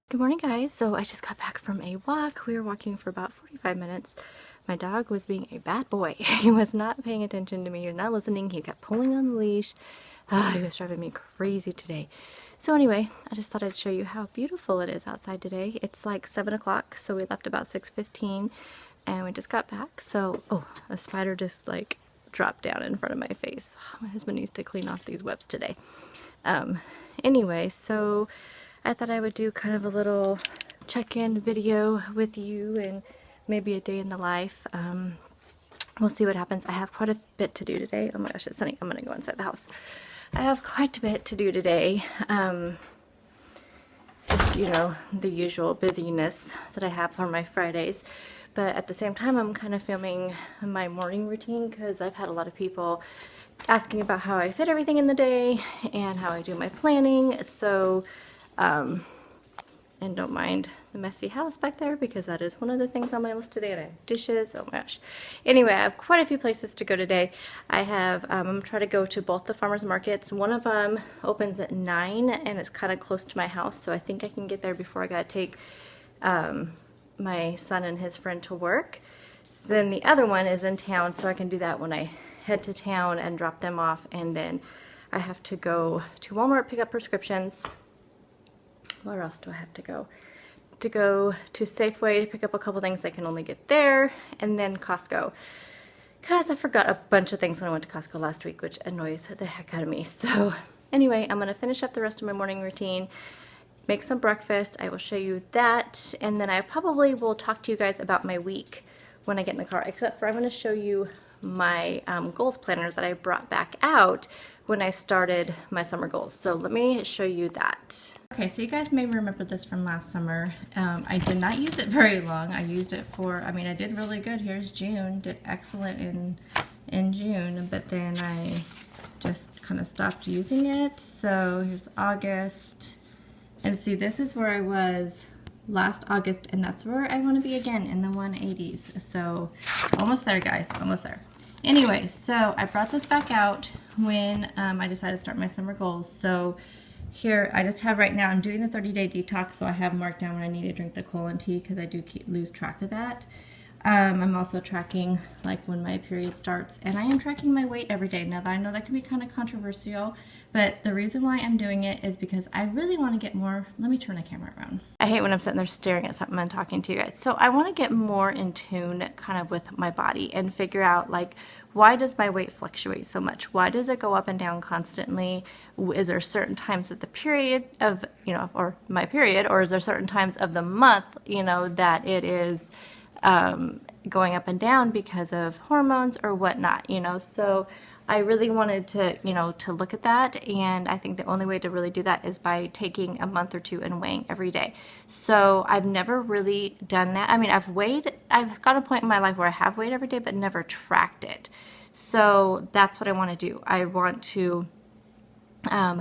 Good morning, guys. So I just got back from a walk. We were walking for about 45 minutes. My dog was being a bad boy. He was not paying attention to me. He was not listening. He kept pulling on the leash. He was driving me crazy today. So anyway, I just thought I'd show you how beautiful it is outside today. It's like 7 o'clock, so we left about 6:15, and we just got back. So, a spider just like dropped down in front of my face. My husband needs to clean off these webs today. Anyway, so I thought I would do kind of a little check-in video with you and maybe a day in the life. We'll see what happens. I have quite a bit to do today. Oh my gosh, it's sunny. I'm gonna go inside the house. I have quite a bit to do today. Just, the usual busyness that I have for my Fridays. But at the same time, I'm kind of filming my morning routine because I've had a lot of people asking about how I fit everything in the day and how I do my planning. So, and don't mind the messy house back there because that is one of the things on my list today. And I have dishes. Oh my gosh. Anyway, I have quite a few places to go today. I have, I'm going to try to go to both the farmers markets. One of them opens at 9 and it's kind of close to my house. So I think I can get there before I got to take my son and his friend to work. So then the other one is in town, so I can do that when I head to town and drop them off. And then I have to go to Walmart, pick up prescriptions. Where else do I have to go? To go to Safeway to pick up a couple things I can only get there, and then Costco. Because I forgot a bunch of things when I went to Costco last week, which annoys the heck out of me. So anyway, I'm going to finish up the rest of my morning routine, make some breakfast. I will show you that, and then I probably will talk to you guys about my week when I get in the car, except for I'm going to show you my goals planner that I brought back out when I started my summer goals. So let me show you that. Okay, so you guys may remember this from last summer. I did not use it very long. I used it for, I did really good. Here's June, did excellent in June, but then I just kind of stopped using it. So here's August, and see, this is where I was last August, and that's where I want to be again, in the 180s. So almost there, guys, almost there. Anyway, so I brought this back out when I decided to start my summer goals. So here I just have right now, I'm doing the 30-day detox, so I have marked down when I need to drink the colon tea because I do lose track of that. I'm also tracking like when my period starts, and I am tracking my weight every day. Now that I know that can be kind of controversial, but the reason why I'm doing it is because I really want to get more, let me turn the camera around. I hate when I'm sitting there staring at something and talking to you guys. So I want to get more in tune kind of with my body and figure out like, why does my weight fluctuate so much? Why does it go up and down constantly? Is there certain times of the period of, or my period, or is there certain times of the month, that it is going up and down because of hormones or whatnot, so I really wanted to, to look at that, and I think the only way to really do that is by taking a month or two and weighing every day. So I've never really done that. I've got a point in my life where I have weighed every day, but never tracked it. So that's what I want to do. I want to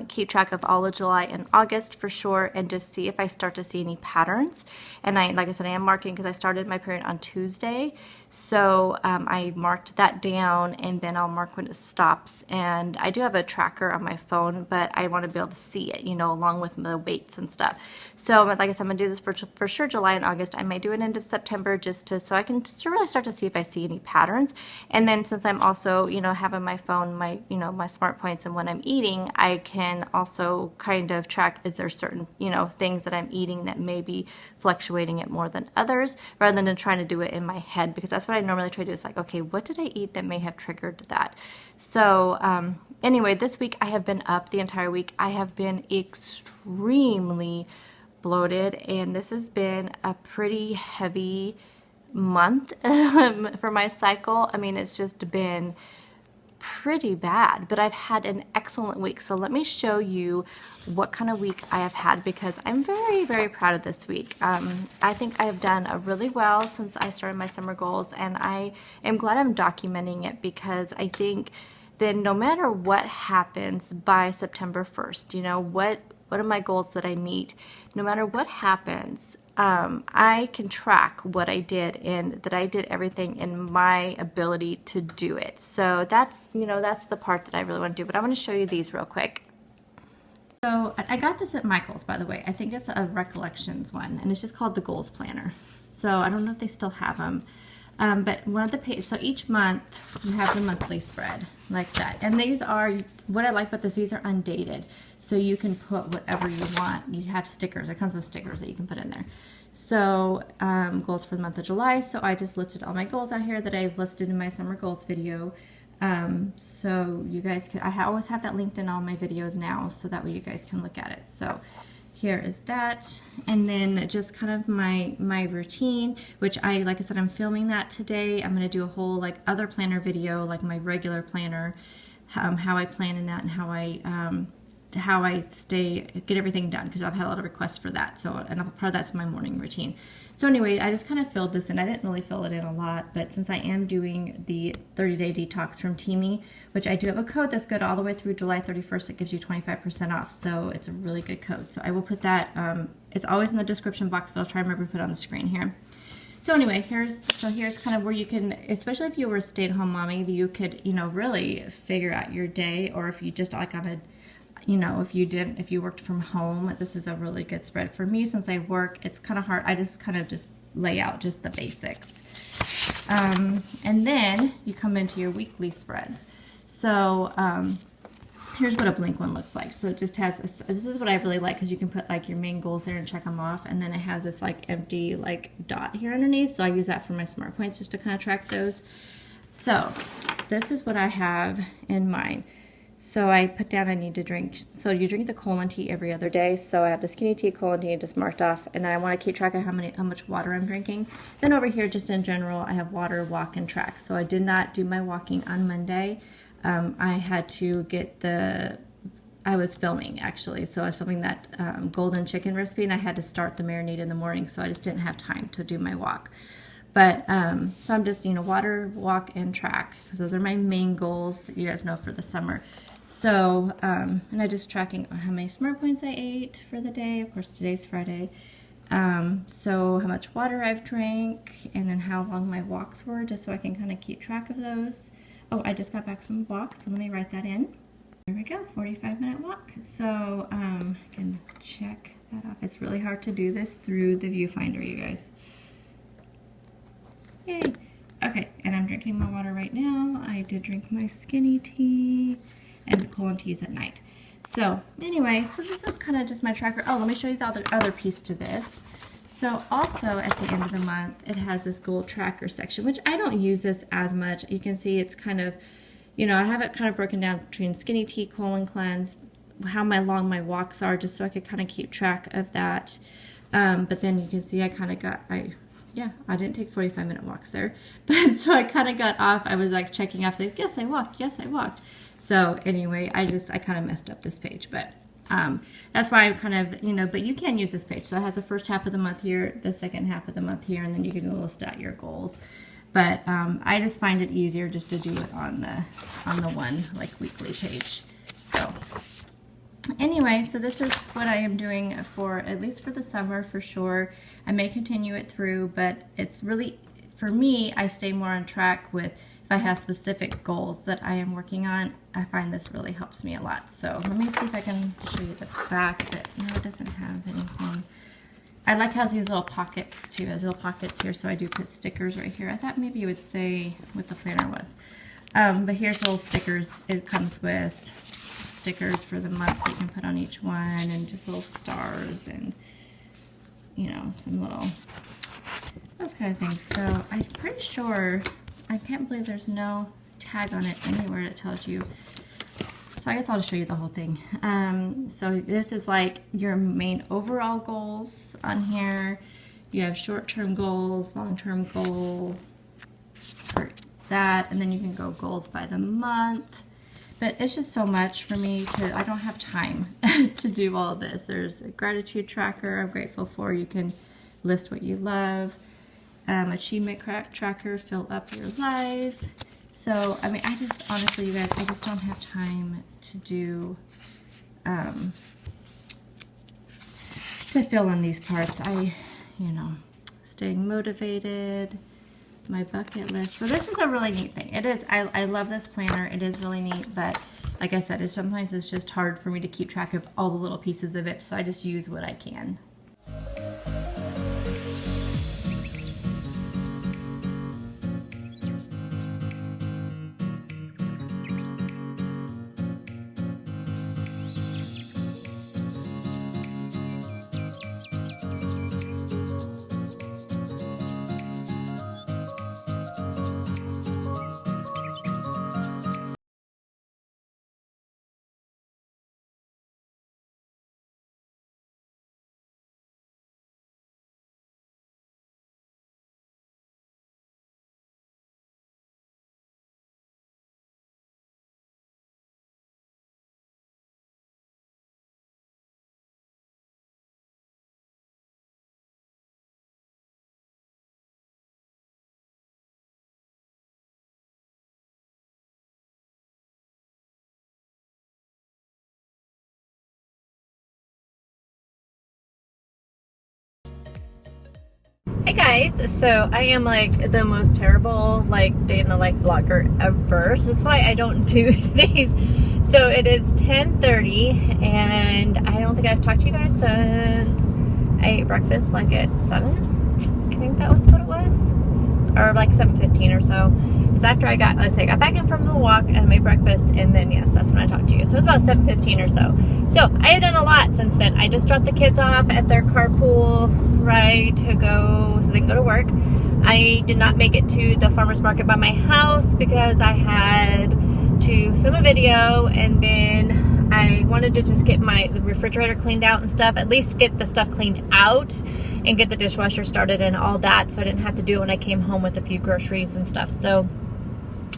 keep track of all of July and August for sure, and just see if I start to see any patterns. And like I said, I am marking because I started my period on Tuesday, so I marked that down, and then I'll mark when it stops. And I do have a tracker on my phone, but I want to be able to see it, along with the weights and stuff. So like I said, I'm gonna do this for sure July and August. I may do it into September so I can really start to see if I see any patterns. And then since I'm also having my phone, my smart points, and when I'm eating, I can also kind of track, is there certain things that I'm eating that may be fluctuating it more than others, rather than trying to do it in my head, because that's what I normally try to do, is like, okay, what did I eat that may have triggered that? So anyway, this week I have been up the entire week. I have been extremely bloated, and this has been a pretty heavy month for my cycle. It's just been pretty bad, but I've had an excellent week. So let me show you what kind of week I have had, because I'm very, very proud of this week. I think I have done really well since I started my summer goals, and I am glad I'm documenting it, because I think then no matter what happens by September 1st, what are my goals that I meet, no matter what happens, I can track what I did, and that I did everything in my ability to do it. So that's, that's the part that I really want to do. But I want to show you these real quick. So I got this at Michael's, by the way. I think it's a Recollections one, and it's just called the Goals Planner. So I don't know if they still have them. But one of the pages, so each month you have the monthly spread like that. And these are, what I like about this, these are undated. So you can put whatever you want. You have stickers. It comes with stickers that you can put in there. So goals for the month of July. So I just listed all my goals out here that I've listed in my summer goals video. So you guys can, I always have that linked in all my videos now, so that way you guys can look at it. So here is that, and then just kind of my routine, which like I said, I'm filming that today. I'm going to do a whole like other planner video, like my regular planner, how I plan in that, and how I get everything done, because I've had a lot of requests for that. So, and part of that's my morning routine. So anyway, I just kind of filled this in. I didn't really fill it in a lot, but since I am doing the 30-day detox from Teamy, which I do have a code that's good all the way through July 31st, it gives you 25% off. So it's a really good code. So I will put that, it's always in the description box, but I'll try and remember to put it on the screen here. So anyway, here's kind of where you can, especially if you were a stay-at-home mommy, you could, really figure out your day, or if you just like on a, if you worked from home, this is a really good spread. For me, since I work, it's kind of hard. I just kind of just lay out just the basics. And then you come into your weekly spreads. So here's what a blank one looks like. So it just has, this is what I really like, because you can put like your main goals there and check them off. And then it has this like empty like dot here underneath. So I use that for my smart points just to kind of track those. So this is what I have in mind. So I put down I need to drink, so you drink the colon tea every other day. So I have the skinny tea, colon tea just marked off, and I want to keep track of how much water I'm drinking. Then over here, just in general, I have water, walk, and track. So I did not do my walking on Monday. I had to get I was filming actually. So I was filming that golden chicken recipe, and I had to start the marinade in the morning. So I just didn't have time to do my walk. But, so I'm just, water, walk, and track, because those are my main goals, you guys know, for the summer. So, and I'm just tracking how many smart points I ate for the day. Of course, today's Friday. So how much water I've drank, and then how long my walks were, just so I can kind of keep track of those. Oh, I just got back from a walk, so let me write that in. There we go, 45-minute walk. So, I can check that off. It's really hard to do this through the viewfinder, you guys. Yay. Okay, and I'm drinking my water right now. I did drink my skinny tea, and colon teas at night. So anyway, so this is kind of just my tracker. Oh, let me show you the other piece to this. So also at the end of the month, it has this goal tracker section, which I don't use this as much. You can see it's kind of, I have it kind of broken down between skinny tea, colon cleanse, how long my walks are, just so I could kind of keep track of that. But then you can see I kind of got, I didn't take 45-minute walks there, but so I kind of got off. I was like checking off, like, yes, I walked. So anyway, I kind of messed up this page, but that's why I'm kind of, but you can use this page. So it has the first half of the month here, the second half of the month here, and then you can list out your goals. But I just find it easier just to do it on the one like weekly page. So anyway, so this is what I am doing for, at least for the summer for sure. I may continue it through, but it's really, for me, I stay more on track with, if I have specific goals that I am working on, I find this really helps me a lot. So let me see if I can show you the back, but no, it doesn't have anything. I like how these little pockets too, has little pockets here, so I do put stickers right here. I thought maybe it would say what the planner was. But here's little stickers. It comes with stickers for the month, so you can put on each one, and just little stars, and some little those kind of things. So I'm pretty sure, I can't believe there's no tag on it anywhere that tells you. So I guess I'll just show you the whole thing. So this is like your main overall goals on here. You have short-term goals, long-term goal for that, and then you can go goals by the month. But it's just so much for me I don't have time to do all of this. There's a gratitude tracker I'm grateful for. You can list what you love. Achievement tracker, fill up your life. So, I mean, I just, honestly, you guys, I just don't have time to do, to fill in these parts. Staying motivated, my bucket list. So this is a really neat thing. It is, I love this planner. It is really neat, but like I said, sometimes it's just hard for me to keep track of all the little pieces of it, so I just use what I can. Hey guys, so I am like the most terrible like day in the life vlogger ever, so that's why I don't do these. So it is 10:30 and I don't think I've talked to you guys since I ate breakfast like at 7. I think that was what it was, or like 7:15 or so. Because after I got, let's say I got back in from the walk and made breakfast, and then yes, that's when I talked to you. So it was about 7:15 or so. So I have done a lot since then. I just dropped the kids off at their carpool ride to go, so they can go to work. I did not make it to the farmer's market by my house because I had to film a video, and then I wanted to just get my refrigerator cleaned out and stuff, at least get the stuff cleaned out and get the dishwasher started and all that, so I didn't have to do it when I came home with a few groceries and stuff. So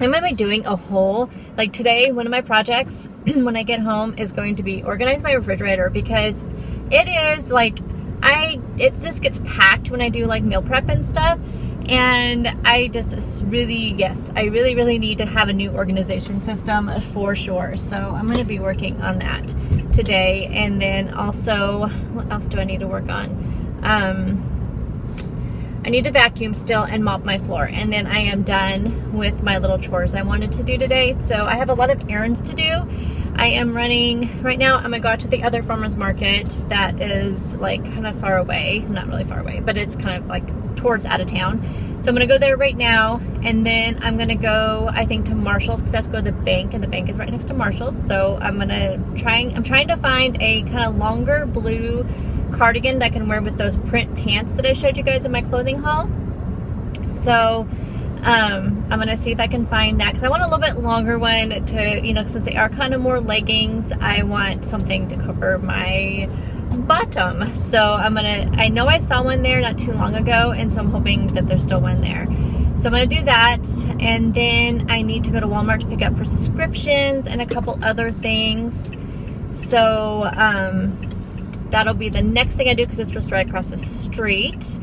I'm going to be doing a whole, like today, one of my projects when I get home is going to be organize my refrigerator, because it is like, it just gets packed when I do like meal prep and stuff. And I just really, yes, I really need to have a new organization system for sure. So I'm going to be working on that today. And then also, what else do I need to work on? I need to vacuum still and mop my floor, and then I am done with my little chores I wanted to do today. So I have a lot of errands to do. I am running right now. I'm gonna go out to the other farmer's market that is like kind of far away, not really far away, but it's kind of like towards out of town. So I'm gonna go there right now, and then I'm gonna go, I think, to Marshall's, because I have to go to the bank, and the bank is right next to Marshall's. So I'm trying to find a kind of longer blue cardigan that I can wear with those print pants that I showed you guys in my clothing haul. So I'm gonna see if I can find that, because I want a little bit longer one to, you know, since they are kind of more leggings, I want something to cover my bottom. So I know I saw one there not too long ago, and so I'm hoping that there's still one there. So I'm gonna do that, and then I need to go to Walmart to pick up prescriptions and a couple other things. So that'll be the next thing I do, because it's just right across the street.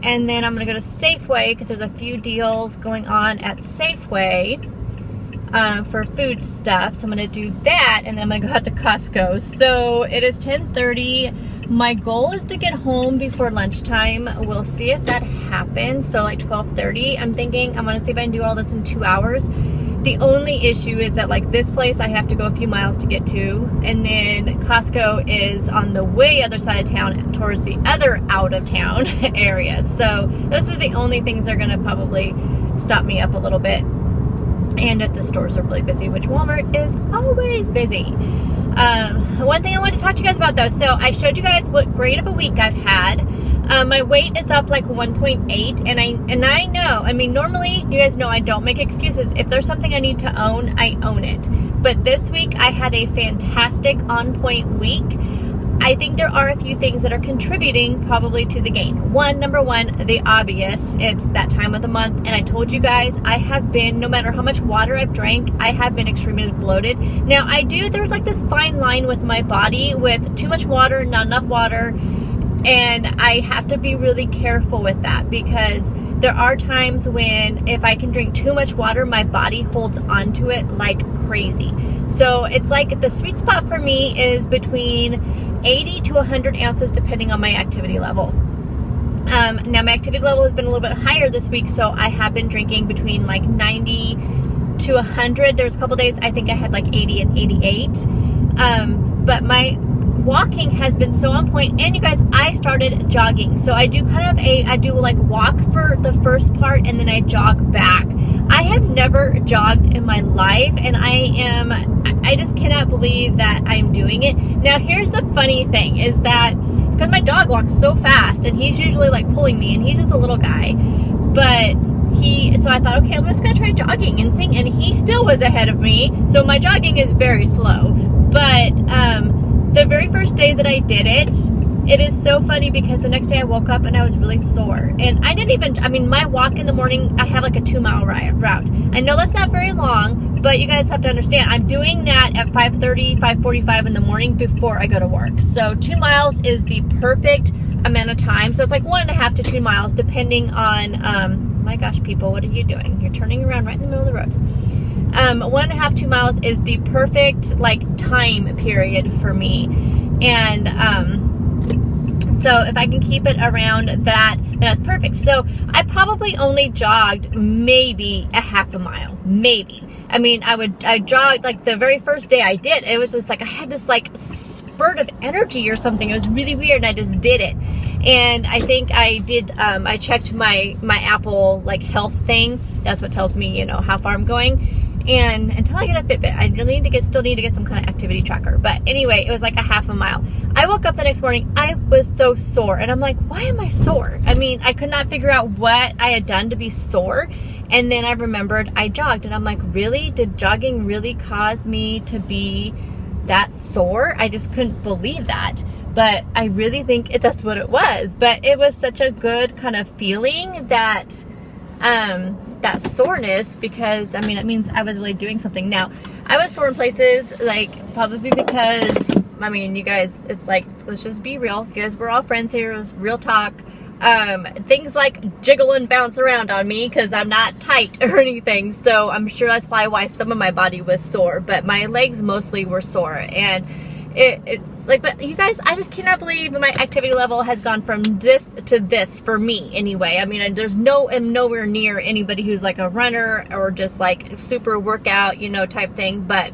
And then I'm gonna go to Safeway, because there's a few deals going on at Safeway for food stuff. So I'm gonna do that, and then I'm gonna go out to Costco. So it is 10:30. My goal is to get home before lunchtime. We'll see if that happens. So like 12:30, I'm thinking I'm gonna see if I can do all this in 2 hours. The only issue is that like this place I have to go a few miles to get to, and then Costco is on the way other side of town towards the other out of town area. So those are the only things that are gonna probably stop me up a little bit. And if the stores are really busy, which Walmart is always busy. One thing I wanted to talk to you guys about though, so I showed you guys what grade of a week I've had. My weight is up like 1.8, and I know, I mean, normally you guys know I don't make excuses. If there's something I need to own, I own it. But this week I had a fantastic on-point week. I think there are a few things that are contributing probably to the gain. Number one, the obvious, it's that time of the month, and I told you guys I have been, no matter how much water I've drank, I have been extremely bloated. Now there's like this fine line with my body with too much water, not enough water, and I have to be really careful with that, because there are times when if I can drink too much water, my body holds onto it like crazy. So it's like the sweet spot for me is between 80 to 100 ounces depending on my activity level. Now my activity level has been a little bit higher this week, so I have been drinking between like 90 to 100. There's a couple days I think I had like 80 and 88. But my walking has been so on point. And you guys, I started jogging. So I do I do like walk for the first part and then I jog back. I have never jogged in my life, and I just cannot believe that I'm doing it. Now, here's the funny thing is that because my dog walks so fast and he's usually like pulling me, and he's just a little guy, so I thought, okay, I'm just going to try jogging and seeing, and he still was ahead of me. So my jogging is very slow. But the very first day that I did it, it is so funny because the next day I woke up and I was really sore. And my walk in the morning, I have like a 2-mile route. I know that's not very long, but you guys have to understand, I'm doing that at 5:30, 5:45 in the morning before I go to work. So 2 miles is the perfect amount of time. So it's like 1.5 to 2 miles, depending on, my gosh, people, what are you doing? You're turning around right in the middle of the road. 1.5, 2 miles is the perfect like time period for me. And, so if I can keep it around that, then that's perfect. So I probably only jogged maybe a half a mile, maybe. I jogged like the very first day I did. It was just like, I had this like spurt of energy or something. It was really weird, and I just did it. And I think I did, I checked my Apple like health thing. That's what tells me, how far I'm going. And until I get a Fitbit, I still need to get some kind of activity tracker. But anyway, it was like a half a mile. I woke up the next morning, I was so sore. And I'm like, why am I sore? I could not figure out what I had done to be sore. And then I remembered I jogged. And I'm like, really? Did jogging really cause me to be that sore? I just couldn't believe that. But I really think that's what it was. But it was such a good kind of feeling that soreness, because it means I was really doing something. Now, I was sore in places, like probably because you guys, it's like, let's just be real. You guys, we're all friends here. It was real talk. Things like jiggle and bounce around on me because I'm not tight or anything. So I'm sure that's probably why some of my body was sore, but my legs mostly were sore. And it's like, but you guys, I just cannot believe my activity level has gone from this to this for me anyway. I'm nowhere near anybody who's like a runner or just like super workout, type thing. But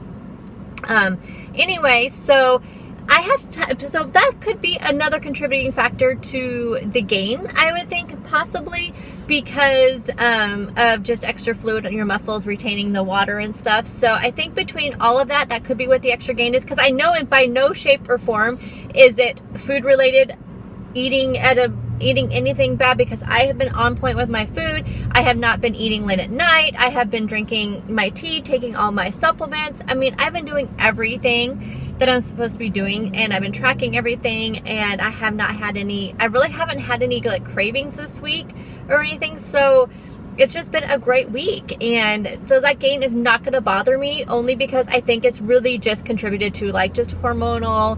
anyway, so I have so that could be another contributing factor to the gain, I would think, possibly because of just extra fluid in your muscles retaining the water and stuff. So I think between all of that, that could be what the extra gain is, because I know by no shape or form is it food related, eating anything bad, because I have been on point with my food. I have not been eating late at night. I have been drinking my tea, taking all my supplements. I've been doing everything that I'm supposed to be doing, and I've been tracking everything, and I really haven't had any like cravings this week or anything. So it's just been a great week. And so that gain is not going to bother me, only because I think it's really just contributed to like just hormonal,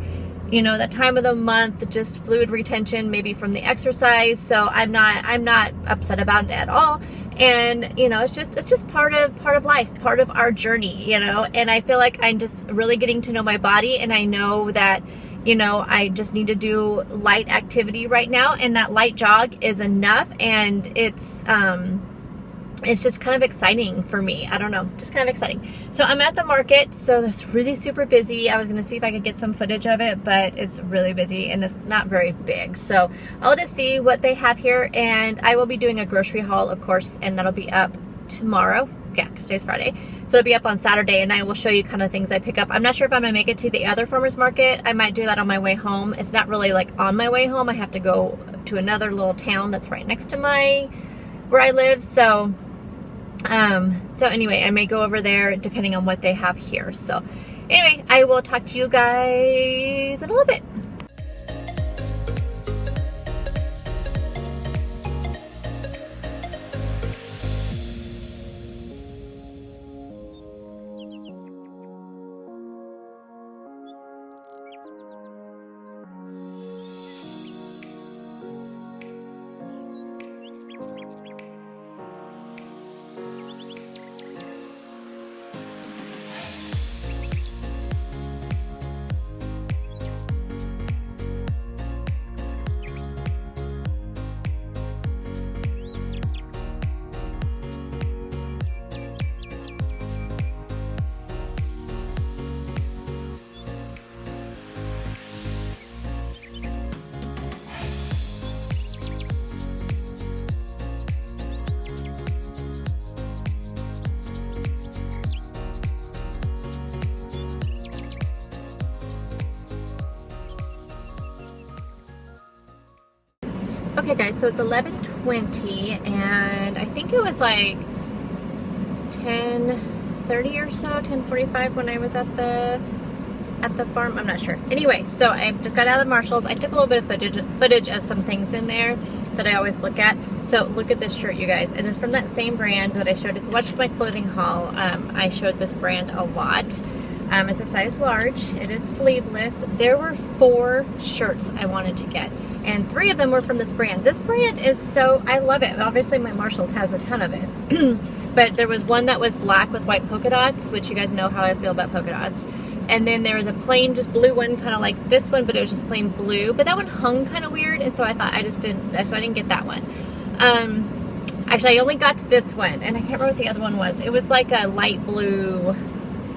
that time of the month, just fluid retention, maybe from the exercise. So I'm not upset about it at all. And it's just part of life, part of our journey, and I feel like I'm just really getting to know my body, and I know that I just need to do light activity right now, and that light jog is enough. And it's just kind of exciting for me. I don't know, just kind of exciting. So I'm at the market, so it's really super busy. I was going to see if I could get some footage of it, but it's really busy and it's not very big. So I'll just see what they have here, and I will be doing a grocery haul, of course, and that'll be up tomorrow. Yeah, because today's Friday. So it'll be up on Saturday, and I will show you kind of things I pick up. I'm not sure if I'm going to make it to the other farmer's market. I might do that on my way home. It's not really like on my way home. I have to go to another little town that's right next to where I live. So anyway, I may go over there depending on what they have here. So anyway, I will talk to you guys in a little bit. Okay guys, so it's 11:20 and I think it was like 10:30 or so, 10:45 when I was at the farm. I'm not sure. Anyway, so I just got out of Marshall's. I took a little bit of footage of some things in there that I always look at. So look at this shirt, you guys, and it's from that same brand that I showed. If you watched my clothing haul, I showed this brand a lot. It's a size large. It is sleeveless. There were 4 shirts I wanted to get, and 3 of them were from this brand. This brand is so, I love it. Obviously my Marshall's has a ton of it. But there was one that was black with white polka dots, which you guys know how I feel about polka dots. And then there was a plain, just blue one, kind of like this one, but it was just plain blue. But that one hung kind of weird, and so I thought I didn't get that one. Actually, I only got this one, and I can't remember what the other one was. It was like a light blue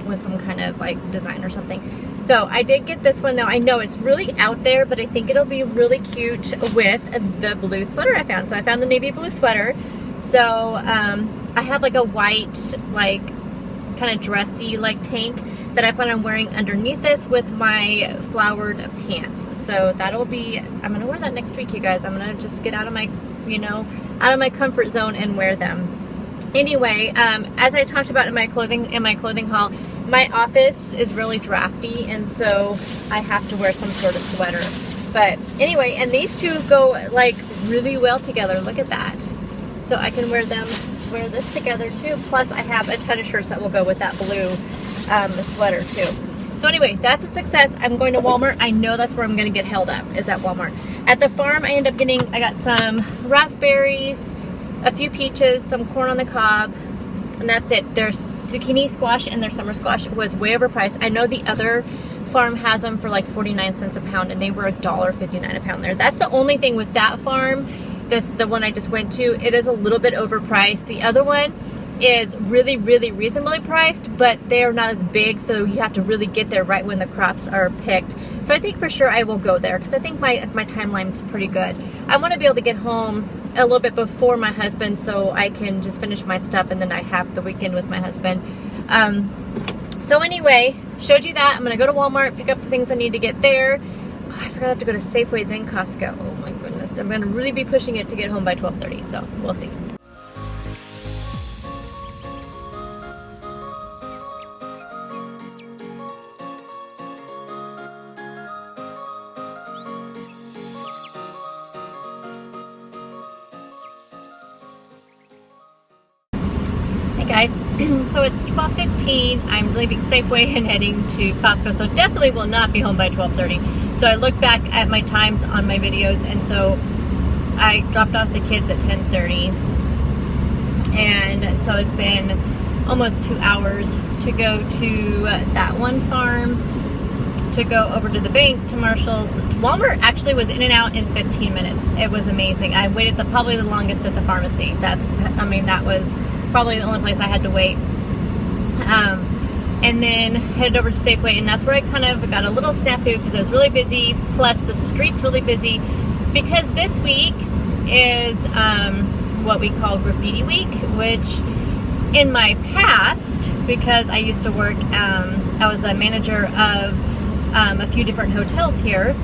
with some kind of like design or something. So I did get this one though. I know it's really out there, but I think it'll be really cute with the blue sweater I found. So I found the navy blue sweater. So I have like a white, like kind of dressy like tank that I plan on wearing underneath this with my flowered pants. So that'll be, I'm gonna wear that next week, you guys. I'm gonna just get out of my, out of my comfort zone and wear them. Anyway, as I talked about in my clothing haul, my office is really drafty, and so I have to wear some sort of sweater. But anyway, and these two go like really well together. Look at that. So I can wear this together too. Plus I have a ton of shirts that will go with that blue sweater too. So anyway, that's a success. I'm going to Walmart. I know that's where I'm going to get held up, is at Walmart. At the farm, I got some raspberries, a few peaches, some corn on the cob, and that's it. There's zucchini squash, and their summer squash was way overpriced. I know the other farm has them for like 49 cents a pound, and they were $1.59 a pound there. That's the only thing with that farm. The one I just went to, it is a little bit overpriced. The other one is really, really reasonably priced, but they're not as big, so you have to really get there right when the crops are picked. So I think for sure I will go there, because I think my timeline's pretty good. I want to be able to get home a little bit before my husband, so I can just finish my stuff, and then I have the weekend with my husband. So anyway, showed you that. I'm gonna go to Walmart, pick up the things I need to get there. Oh, I forgot I have to go to Safeway, then Costco. Oh my goodness, I'm gonna really be pushing it to get home by 12:30, so we'll see. Guys, so it's 12:15. I'm leaving Safeway and heading to Costco, so definitely will not be home by 12:30. So I looked back at my times on my videos, and so I dropped off the kids at 10:30, and so it's been almost 2 hours to go to that one farm, to go over to the bank, to Marshall's. Walmart actually was in and out in 15 minutes. It was amazing. I waited probably the longest at the pharmacy. That was probably the only place I had to wait. And then headed over to Safeway, and that's where I kind of got a little snafu because it was really busy, plus the street's really busy, because this week is what we call graffiti week, which in my past, because I used to work, I was a manager of a few different hotels here,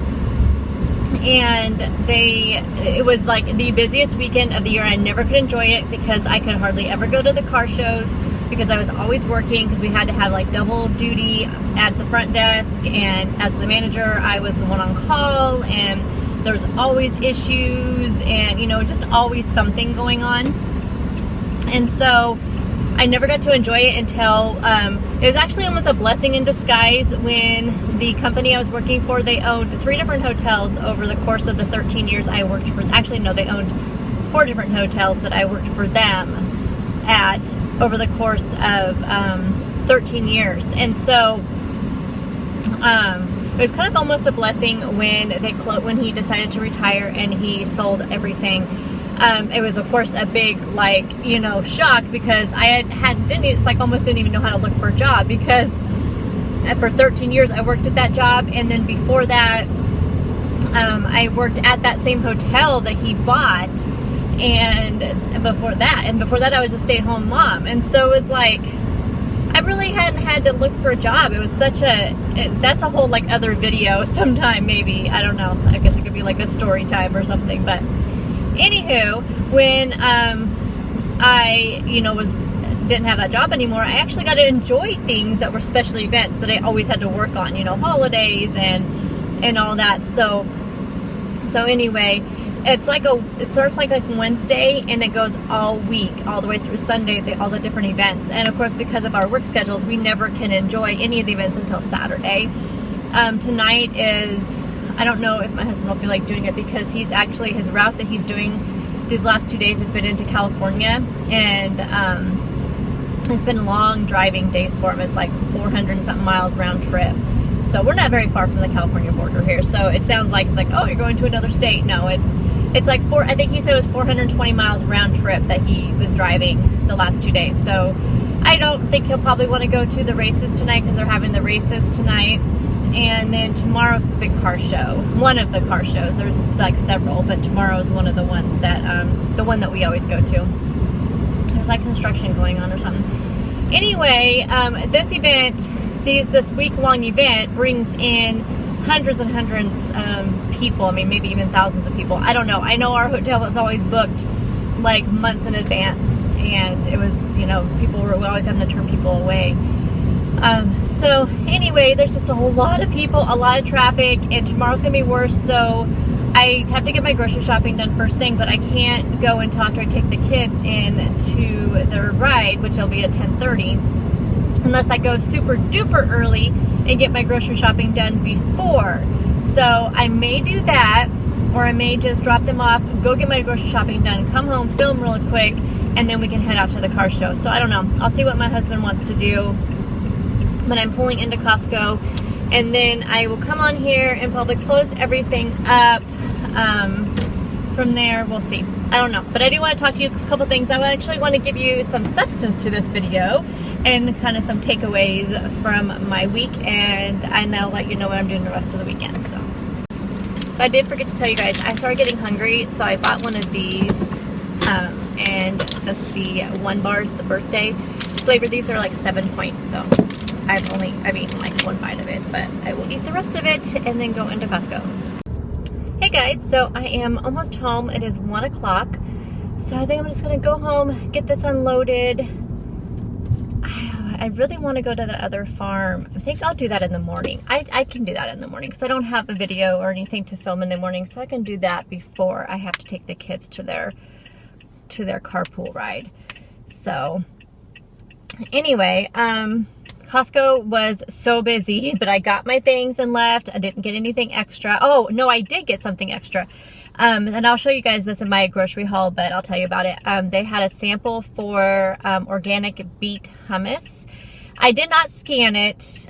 and it was like the busiest weekend of the year. I never could enjoy it because I could hardly ever go to the car shows, because I was always working, because we had to have like double duty at the front desk, and as the manager I was the one on call, and there was always issues, and just always something going on. And so I never got to enjoy it until it was actually almost a blessing in disguise when the company I was working for, they owned 3 different hotels over the course of the 13 years I worked for. Actually, no, they owned 4 different hotels that I worked for them at over the course of 13 years. And so it was kind of almost a blessing when when he decided to retire and he sold everything. It was, of course, a big, shock, because I almost didn't even know how to look for a job, because for 13 years I worked at that job, and then before that I worked at that same hotel that he bought, and before that I was a stay-at-home mom. And so it was like I really hadn't had to look for a job. It was that's a whole other video sometime, maybe, I don't know, I guess it could be like a story time or something. But Anywho, when I, didn't have that job anymore, I actually got to enjoy things that were special events that I always had to work on, holidays and all that. So anyway, it starts like Wednesday and it goes all week, all the way through Sunday, all the different events. And of course, because of our work schedules, we never can enjoy any of the events until Saturday. Tonight is, I don't know if my husband will feel like doing it, because his route that he's doing these last 2 days has been into California, and it's been long driving days for him. It's like 400 and something miles round trip. So we're not very far from the California border here. So it sounds like it's like, oh, you're going to another state. No, it's like I think he said it was 420 miles round trip that he was driving the last 2 days. So I don't think he'll probably want to go to the races tonight, because they're having the races tonight. And then tomorrow's the big car show. One of the car shows. There's like several, but tomorrow's one of the ones that, the one that we always go to. There's like construction going on or something. Anyway, this event, this week-long event brings in hundreds and hundreds of people. I mean, maybe even thousands of people. I don't know. I know our hotel was always booked like months in advance, and it was, we always having to turn people away. So anyway, there's just a whole lot of people, a lot of traffic, and tomorrow's gonna be worse. So I have to get my grocery shopping done first thing, but I can't go until after I take the kids in to their ride, which will be at 10:30, unless I go super duper early and get my grocery shopping done before. So I may do that, or I may just drop them off, go get my grocery shopping done, come home, film real quick, and then we can head out to the car show. So I don't know. I'll see what my husband wants to do. But I'm pulling into Costco, and then I will come on here and probably close everything up. From there, we'll see. I don't know. But I do want to talk to you a couple things. I actually want to give you some substance to this video and kind of some takeaways from my week, and I'll let you know what I'm doing the rest of the weekend. So I did forget to tell you guys, I started getting hungry, so I bought one of these, and that's the One Bars, the birthday flavor. These are like 7 points, so I've eaten like one bite of it, but I will eat the rest of it and then go into Costco. Hey guys, so I am almost home. It is 1 o'clock, so I think I'm just gonna go home, get this unloaded. I really want to go to the other farm. I think I'll do that in the morning. I can do that in the morning because I don't have a video or anything to film in the morning, so I can do that before I have to take the kids to their carpool ride. So anyway, Costco was so busy, but I got my things and left. I didn't get anything extra. Oh, no, I did get something extra. And I'll show you guys this in my grocery haul, but I'll tell you about it. They had a sample for organic beet hummus. I did not scan it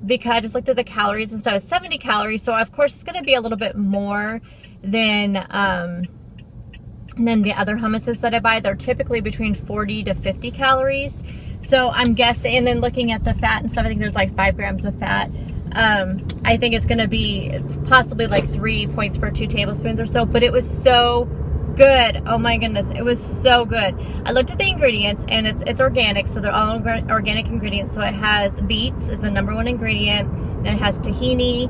because I just looked at the calories and stuff. It's 70 calories, so of course it's going to be a little bit more than the other hummuses that I buy. They're typically between 40 to 50 calories. So I'm guessing, and then looking at the fat and stuff, I think there's like 5 grams of fat. I think it's going to be possibly like 3 points for 2 tablespoons or so, but it was so good. Oh my goodness, it was so good. I looked at the ingredients, and it's organic, so they're all organic ingredients. So it has beets is the number 1 ingredient, and it has tahini,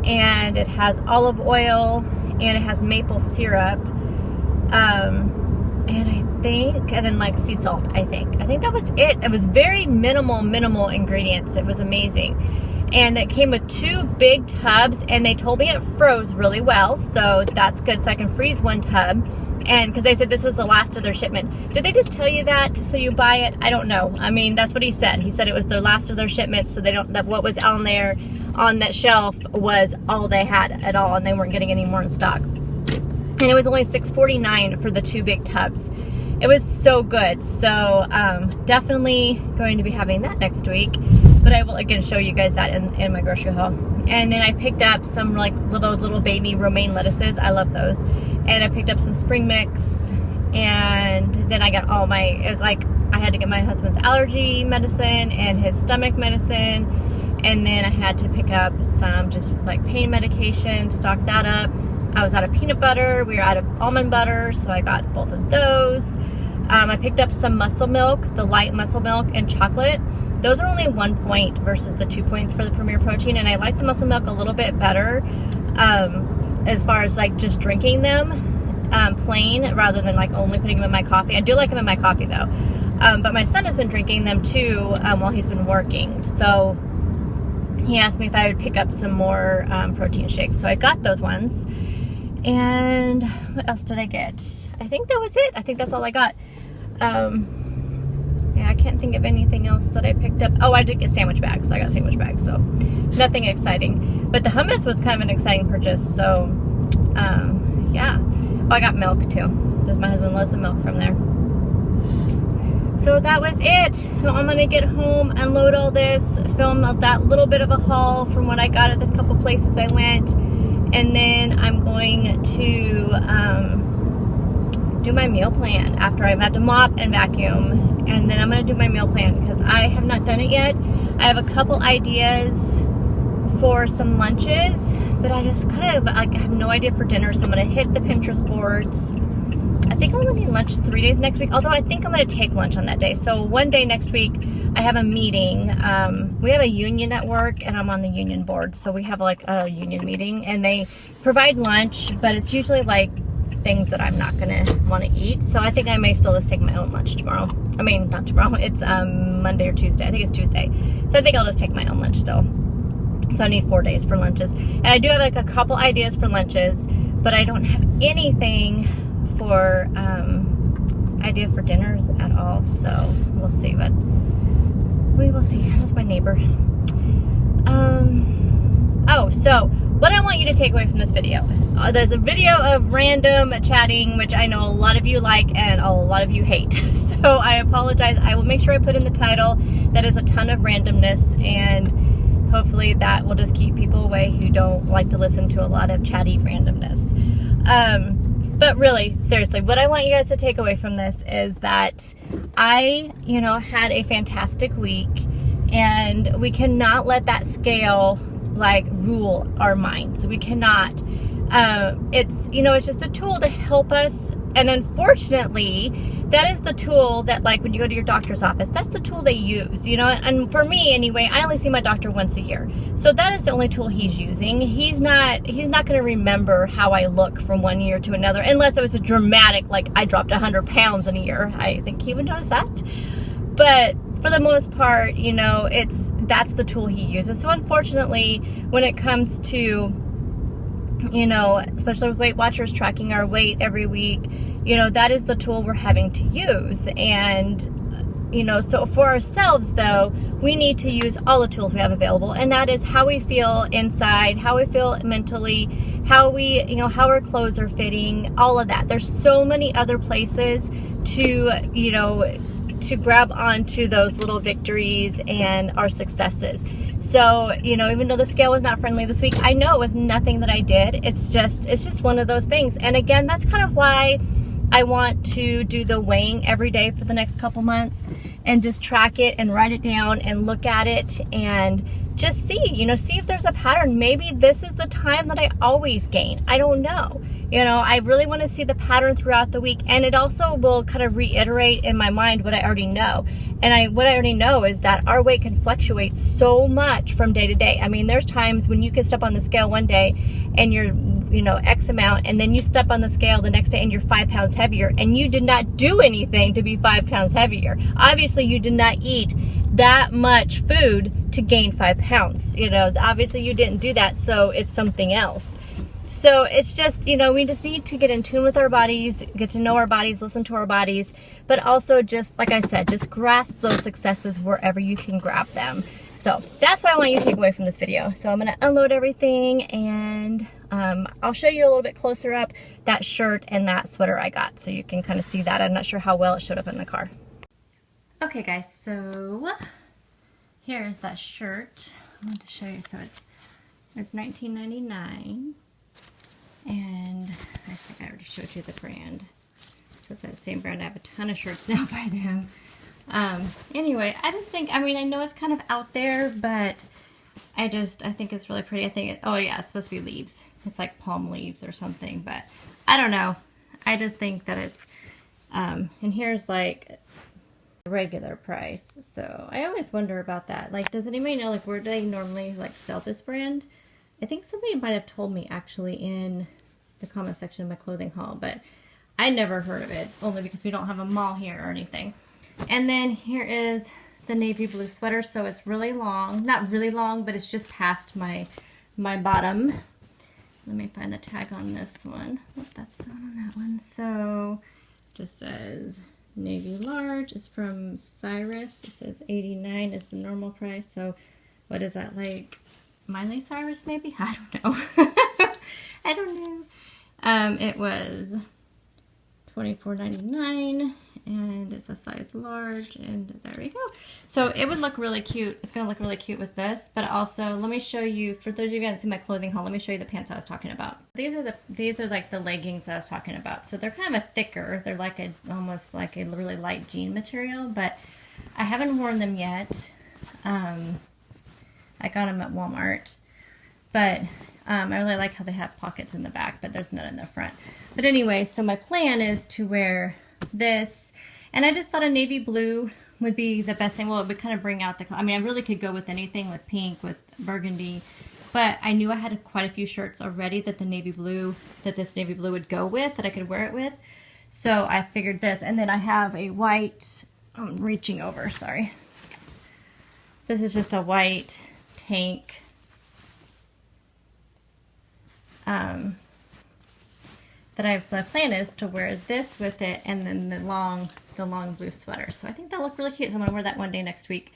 and it has olive oil, and it has maple syrup, and then like sea salt, I think that was it. It was very minimal ingredients. It was amazing. And it came with 2 big tubs, and they told me it froze really well, so that's good. So I can freeze 1 tub, and because they said this was the last of their shipment. Did they just tell you that so you buy it? I don't know. I mean, that's what he said. He said it was their last of their shipment, so that what was on there on that shelf was all they had at all, and they weren't getting any more in stock. And it was only $6.49 for the 2 big tubs. It was so good. So definitely going to be having that next week. But I will again show you guys that in my grocery haul. And then I picked up some like little baby romaine lettuces. I love those. And I picked up some spring mix. And then I got it was like I had to get my husband's allergy medicine and his stomach medicine. And then I had to pick up some just like pain medication, stock that up. I was out of peanut butter. We were out of almond butter, so I got both of those. I picked up some muscle milk, the light muscle milk, and chocolate. Those are only 1 point versus the 2 points for the Premier Protein, and I like the muscle milk a little bit better as far as like just drinking them. plain rather than like only putting them in my coffee. I do like them in my coffee though. But my son has been drinking them too while he's been working. So he asked me if I would pick up some more protein shakes. So I got those ones. And what else did I get? I think that was it. I think that's all I got. Yeah, I can't think of anything else that I picked up. Oh, I did get sandwich bags. I got sandwich bags, so nothing exciting. But the hummus was kind of an exciting purchase, so yeah. Oh, I got milk too, because my husband loves the milk from there. So that was it. So I'm gonna get home, unload all this, film that little bit of a haul from what I got at the couple places I went, and then I'm going to do my meal plan after I've had to mop and vacuum, and then I'm gonna do my meal plan because I have not done it yet. I have a couple ideas for some lunches, but I just kind of like have no idea for dinner, so I'm gonna hit the Pinterest boards. I think I'm gonna need lunch 3 days next week, although I think I'm gonna take lunch on that day. So one day next week, I have a meeting. We have a union at work, and I'm on the union board, so we have like a union meeting, and they provide lunch, but it's usually like things that I'm not gonna want to eat. So I think I may still just take my own lunch tomorrow. I mean, not tomorrow. It's Monday or Tuesday. I think it's Tuesday. So I think I'll just take my own lunch still. So I need 4 days for lunches, and I do have like a couple ideas for lunches, but I don't have anything for idea for dinners at all. So we'll see, but we will see. That's my neighbor. Oh, so what I want you to take away from this video, there's a video of random chatting, which I know a lot of you like and a lot of you hate. So I apologize. I will make sure I put in the title. That is a ton of randomness, and hopefully that will just keep people away who don't like to listen to a lot of chatty randomness. But really, seriously, what I want you guys to take away from this is that I, had a fantastic week, and we cannot let that scale like rule our minds. We cannot. It's just a tool to help us, and unfortunately that is the tool that, like, when you go to your doctor's office, that's the tool they use, and for me anyway, I only see my doctor once a year, so that is the only tool he's using. He's not going to remember how I look from one year to another, unless it was a dramatic, like I dropped 100 pounds in a year. I think he would notice that, but for the most part, that's the tool he uses. So unfortunately, when it comes to, especially with Weight Watchers tracking our weight every week, that is the tool we're having to use. And, so for ourselves though, we need to use all the tools we have available. And that is how we feel inside, how we feel mentally, how we, how our clothes are fitting, all of that. There's so many other places to, to grab onto those little victories and our successes. So, even though the scale was not friendly this week, I know it was nothing that I did. It's just one of those things. And again, that's kind of why I want to do the weighing every day for the next couple months, and just track it and write it down and look at it and just see if there's a pattern. Maybe this is the time that I always gain. I don't know. I really want to see the pattern throughout the week, and it also will kind of reiterate in my mind what I already know. And what I already know is that our weight can fluctuate so much from day to day. I mean, there's times when you can step on the scale one day and you're, X amount, and then you step on the scale the next day and you're 5 pounds heavier, and you did not do anything to be 5 pounds heavier. Obviously, you did not eat that much food to gain 5 pounds. Obviously you didn't do that, so it's something else. So it's just, we just need to get in tune with our bodies, get to know our bodies, listen to our bodies, but also just, like I said, just grasp those successes wherever you can grab them. So that's what I want you to take away from this video. So I'm going to unload everything, and I'll show you a little bit closer up that shirt and that sweater I got, so you can kind of see that. I'm not sure how well it showed up in the car. Okay guys, so here's that shirt. I want to show you. So it's $19.99. And I think I already showed you the brand. So it's that same brand. I have a ton of shirts now by them. Anyway, I just think, I know it's kind of out there, but I think it's really pretty. I think oh yeah, it's supposed to be leaves. It's like palm leaves or something, but I don't know. I just think that it's, and here's like regular price. So I always wonder about that. Like, does anybody know, like, where do they normally like sell this brand? I think somebody might have told me actually in the comment section of my clothing haul, but I never heard of it, only because we don't have a mall here or anything. And then here is the navy blue sweater, so it's really long, not really long, but it's just past my bottom. Let me find the tag on this one. Oh, that's not on that one. So just says navy large. It's from Cyrus. It says $89 is the normal price. So what is that, like Miley Cyrus maybe? I don't know. I don't know. It was $24.99 and it's a size large, and there we go. So it would look really cute. It's gonna look really cute with this, but also let me show you, for those of you who haven't seen my clothing haul, let me show you the pants I was talking about. These are like the leggings that I was talking about. So they're kind of a thicker, they're like almost like a really light jean material, but I haven't worn them yet. I got them at Walmart, but I really like how they have pockets in the back, but there's none in the front. But anyway, so my plan is to wear this, and I just thought a navy blue would be the best thing. Well, it would kind of bring out the, I mean, I really could go with anything, with pink, with burgundy, but I knew I had quite a few shirts already that this navy blue would go with, that I could wear it with. So I figured this, and then I have a white, I'm reaching over, sorry. This is just a white tank my plan is to wear this with it, and then the long blue sweater. So I think that'll look really cute. So I'm gonna wear that one day next week.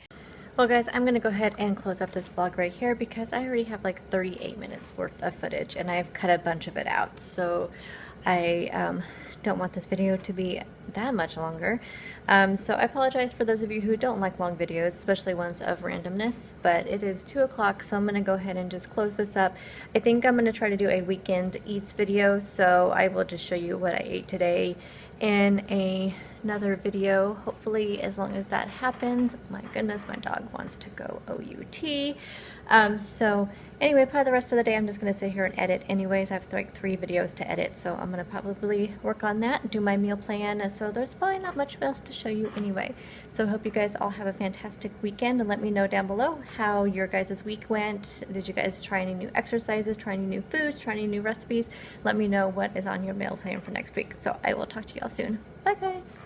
Well guys, I'm gonna go ahead and close up this vlog right here because I already have like 38 minutes worth of footage and I've cut a bunch of it out. So I don't want this video to be that much longer. So I apologize for those of you who don't like long videos, especially ones of randomness, but it is 2 o'clock, so I'm going to go ahead and just close this up. I think I'm going to try to do a weekend eats video, so I will just show you what I ate today in another video, hopefully, as long as that happens. My goodness, my dog wants to go OUT. So anyway, probably the rest of the day I'm just going to sit here and edit anyways. I have like 3 videos to edit, so I'm going to probably work on that, do my meal plan, so there's probably not much else to show you anyway. So I hope you guys all have a fantastic weekend, and let me know down below how your guys' week went. Did you guys try any new exercises, try any new foods, try any new recipes? Let me know what is on your meal plan for next week. So I will talk to you all soon. Bye guys!